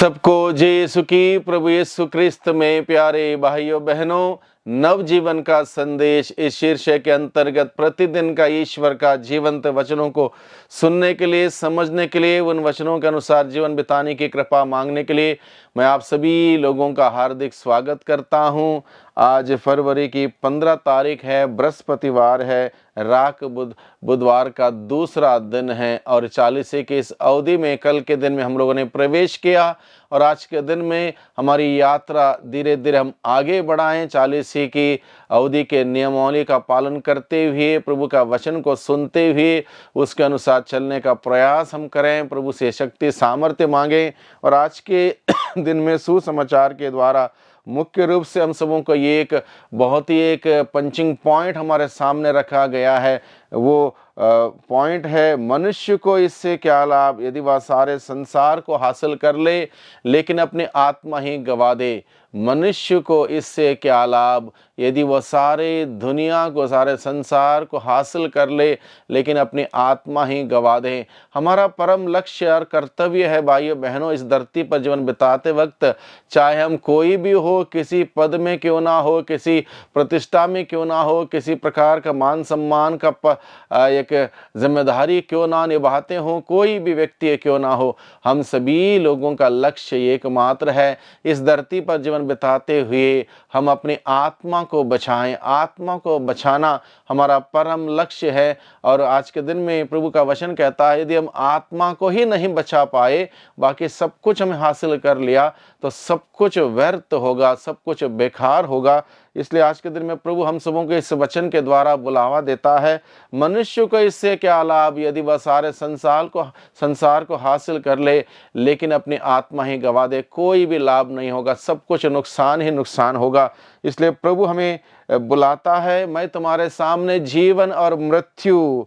सबको जय यीशु की। प्रभु यीशु क्रिस्त में प्यारे भाइयों बहनों, नव जीवन का संदेश इस शीर्षक के अंतर्गत प्रतिदिन का ईश्वर का जीवंत वचनों को सुनने के लिए, समझने के लिए, उन वचनों के अनुसार जीवन बिताने की कृपा मांगने के लिए मैं आप सभी लोगों का हार्दिक स्वागत करता हूं। आज फरवरी की 15 तारीख है, बृहस्पतिवार है, राख बुधवार का दूसरा दिन है और 40 की इस अवधि में कल के दिन में हम लोगों ने प्रवेश किया और आज के दिन में हमारी यात्रा धीरे धीरे हम आगे बढ़ाएं। 40 की अवधि के नियमावली का पालन करते हुए, प्रभु का वचन को सुनते हुए उसके अनुसार चलने का प्रयास हम करें। प्रभु से शक्ति सामर्थ्य मांगें और आज के दिन में सुसमाचार के द्वारा मुख्य रूप से हम सबों को ये एक बहुत ही एक पंचिंग पॉइंट हमारे सामने रखा गया है। वो पॉइंट है, मनुष्य को इससे क्या लाभ यदि वह सारे संसार को हासिल कर ले लेकिन अपनी आत्मा ही गवा दे। मनुष्य को इससे क्या लाभ यदि वह सारे दुनिया को, सारे संसार को हासिल कर ले लेकिन अपनी आत्मा ही गवा दे। हमारा परम लक्ष्य और कर्तव्य है भाइयों बहनों, इस धरती पर जीवन बिताते वक्त चाहे हम कोई भी हो, किसी पद में क्यों ना हो, किसी प्रतिष्ठा में क्यों ना हो, किसी प्रकार का मान सम्मान का एक जिम्मेदारी क्यों ना निभाते हो, कोई भी व्यक्ति क्यों ना हो, हम सभी लोगों का लक्ष्य एकमात्र है, इस धरती पर जीवन बिताते हुए हम अपनी आत्मा को बचाएं। आत्मा को बचाना हमारा परम लक्ष्य है। और आज के दिन में प्रभु का वचन कहता है, यदि हम आत्मा को ही नहीं बचा पाए, बाकी सब कुछ हमें हासिल कर लिया तो सब कुछ व्यर्थ होगा, सब कुछ बेकार होगा। इसलिए आज के दिन में प्रभु हम सबों को इस वचन के द्वारा बुलावा देता है, मनुष्य को इससे क्या लाभ यदि वह सारे संसार को हासिल कर ले लेकिन अपनी आत्मा ही गवा दे। कोई भी लाभ नहीं होगा, सब कुछ नुकसान ही नुकसान होगा। इसलिए प्रभु हमें बुलाता है, मैं तुम्हारे सामने जीवन और मृत्यु,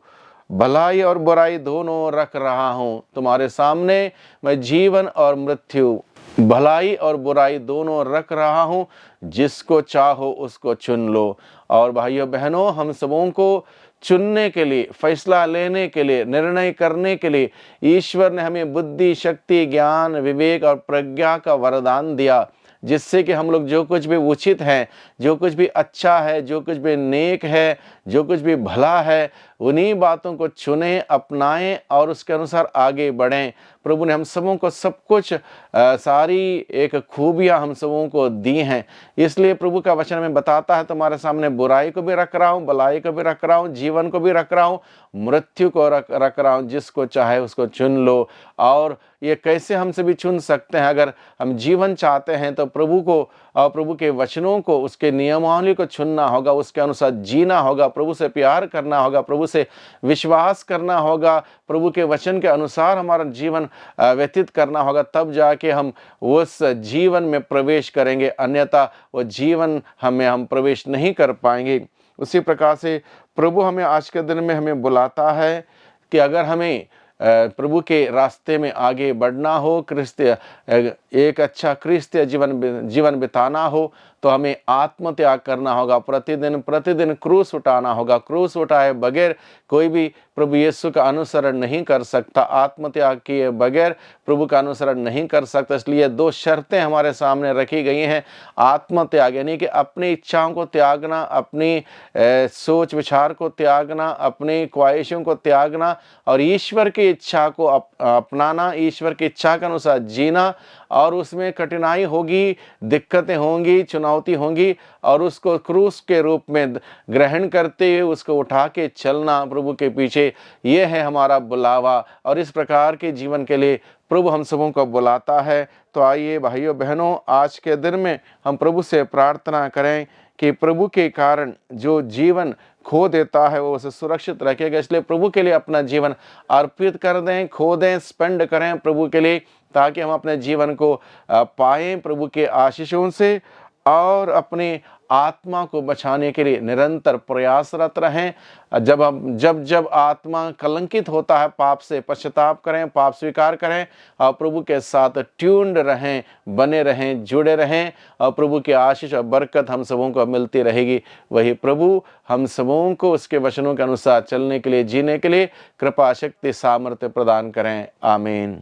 भलाई और बुराई दोनों रख रहा हूं। तुम्हारे सामने मैं जीवन और मृत्यु, भलाई और बुराई दोनों रख रहा हूं, जिसको चाहो उसको चुन लो। और भाइयों बहनों, हम सबों को चुनने के लिए, फैसला लेने के लिए, निर्णय करने के लिए ईश्वर ने हमें बुद्धि, शक्ति, ज्ञान, विवेक और प्रज्ञा का वरदान दिया, जिससे कि हम लोग जो कुछ भी उचित है, जो कुछ भी अच्छा है, जो कुछ भी नेक है, जो कुछ भी भला है, उन्हीं बातों को चुनें, अपनाएं और उसके अनुसार आगे बढ़ें। प्रभु ने हम सबों को सब कुछ सारी एक खूबियां हम सबों को दी हैं। इसलिए प्रभु का वचन में बताता है, तुम्हारे सामने बुराई को भी रख रहा हूँ, भलाई को भी रख रहा हूँ, जीवन को भी रख रहा हूँ, मृत्यु को रख रहा हूँ, जिसको चाहे उसको चुन लो। और ये कैसे हमसे भी चुन सकते हैं? अगर हम जीवन चाहते हैं तो प्रभु को और प्रभु के वचनों को, उसके नियमावली को चुनना होगा, उसके अनुसार जीना होगा, प्रभु से प्यार करना होगा, प्रभु से विश्वास करना होगा, प्रभु के वचन के अनुसार हमारा जीवन व्यतीत करना होगा, तब जाके हम उस जीवन में प्रवेश करेंगे, अन्यथा वो जीवन हम प्रवेश नहीं कर पाएंगे। उसी प्रकार से प्रभु हमें आज के दिन में हमें बुलाता है कि अगर हमें प्रभु के रास्ते में आगे बढ़ना हो, एक अच्छा क्रिस्तीय जीवन बिताना हो, तो हमें आत्मत्याग करना होगा, प्रतिदिन क्रूस उठाना होगा। क्रूस उठाए बगैर कोई भी प्रभु यीशु का अनुसरण नहीं कर सकता, आत्मत्याग किए बगैर प्रभु का अनुसरण नहीं कर सकता। इसलिए दो शर्तें हमारे सामने रखी गई हैं। आत्मत्याग यानी कि अपनी इच्छाओं को त्यागना, अपनी सोच विचार को त्यागना, अपनी ख्वाहिशों को त्यागना और ईश्वर की इच्छा को अपनाना, ईश्वर की इच्छा के अनुसार जीना। और उसमें कठिनाई होगी, दिक्कतें होंगी, चुनौती होंगी, और उसको क्रूस के रूप में ग्रहण करते हुए उसको उठा के चलना प्रभु के पीछे, ये है हमारा बुलावा। और इस प्रकार के जीवन के लिए प्रभु हम सबों को बुलाता है। तो आइए भाइयों बहनों, आज के दिन में हम प्रभु से प्रार्थना करें कि प्रभु के कारण जो जीवन खो देता है वो उसे सुरक्षित रखेगा। इसलिए प्रभु के लिए अपना जीवन अर्पित कर दें, खो दें, स्पेंड करें प्रभु के लिए, ताकि हम अपने जीवन को पाएं प्रभु के आशीषों से और अपनी आत्मा को बचाने के लिए निरंतर प्रयासरत रहें। जब आत्मा कलंकित होता है, पाप से पश्चाताप करें, पाप स्वीकार करें और प्रभु के साथ ट्यून्ड रहें, बने रहें, जुड़े रहें और प्रभु की आशीष और बरकत हम सबों को मिलती रहेगी। वही प्रभु हम सबों को उसके वचनों के अनुसार चलने के लिए, जीने के लिए कृपा, शक्ति, सामर्थ्य प्रदान करें। आमीन।